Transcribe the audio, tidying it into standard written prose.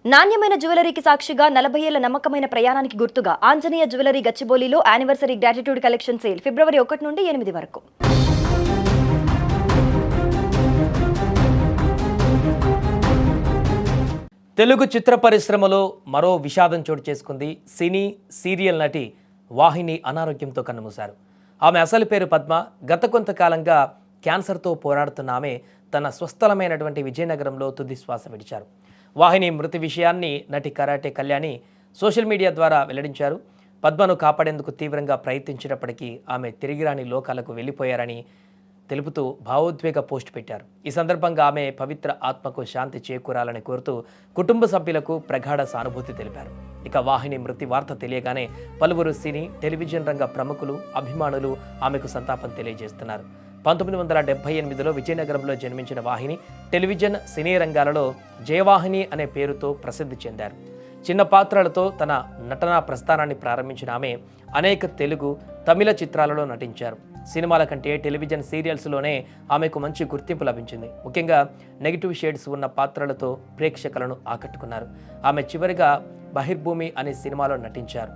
నాణ్యమైన జ్యువెలరీకి సాక్షిగా 40 ఏళ్ల నమ్మకమైన ప్రయాణానికి గుర్తుగా ఆంజనేయ జ్యువెలరీ గచ్చిబౌలిలో యానివర్సరీ గ్రాటిట్యూడ్ కలెక్షన్ సేల్ ఫిబ్రవరి 1 నుండి 8 వరకు. తెలుగు చిత్ర పరిశ్రమలో మరో విషాదం చోటు చేసుకుంది. సినీ సీరియల్ నటి వాహిని అనారోగ్యంతో కన్నుమూశారు. ఆమె అసలు పేరు పద్మ. గత కొంతకాలంగా క్యాన్సర్తో పోరాడుతున్న ఆమె తన స్వస్థలమైనటువంటి విజయనగరంలో తుది శ్వాస విడిచారు. వాహిని మృతి విషయాన్ని నటి కరాటే కళ్యాణి సోషల్ మీడియా ద్వారా వెల్లడించారు. పద్మను కాపాడేందుకు తీవ్రంగా ప్రయత్నించినప్పటికీ ఆమె తిరిగిరాని లోకాలకు వెళ్ళిపోయారని తెలుపుతూ భావోద్వేగ పోస్ట్ పెట్టారు. ఈ సందర్భంగా ఆమె పవిత్ర ఆత్మకు శాంతి చేకూరాలని కోరుతూ కుటుంబ సభ్యులకు ప్రగాఢ సానుభూతి తెలిపారు. ఇక వాహిని మృతి వార్త తెలియగానే పలువురు సినీ టెలివిజన్ రంగ ప్రముఖులు అభిమానులు ఆమెకు సంతాపం తెలియజేస్తున్నారు. 1978లో విజయనగరంలో జన్మించిన వాహిని టెలివిజన్ సినీ రంగాలలో జయవాహిని అనే పేరుతో ప్రసిద్ధి చెందారు. చిన్న పాత్రలతో తన నటనా ప్రస్థానాన్ని ప్రారంభించిన ఆమె అనేక తెలుగు, తమిళ చిత్రాలలో నటించారు. సినిమాల కంటే టెలివిజన్ సీరియల్స్లోనే ఆమెకు మంచి గుర్తింపు లభించింది. ముఖ్యంగా నెగిటివ్ షేడ్స్ ఉన్న పాత్రలతో ప్రేక్షకులను ఆకట్టుకున్నారు. ఆమె చివరిగా బహిర్భూమి అనే సినిమాలో నటించారు.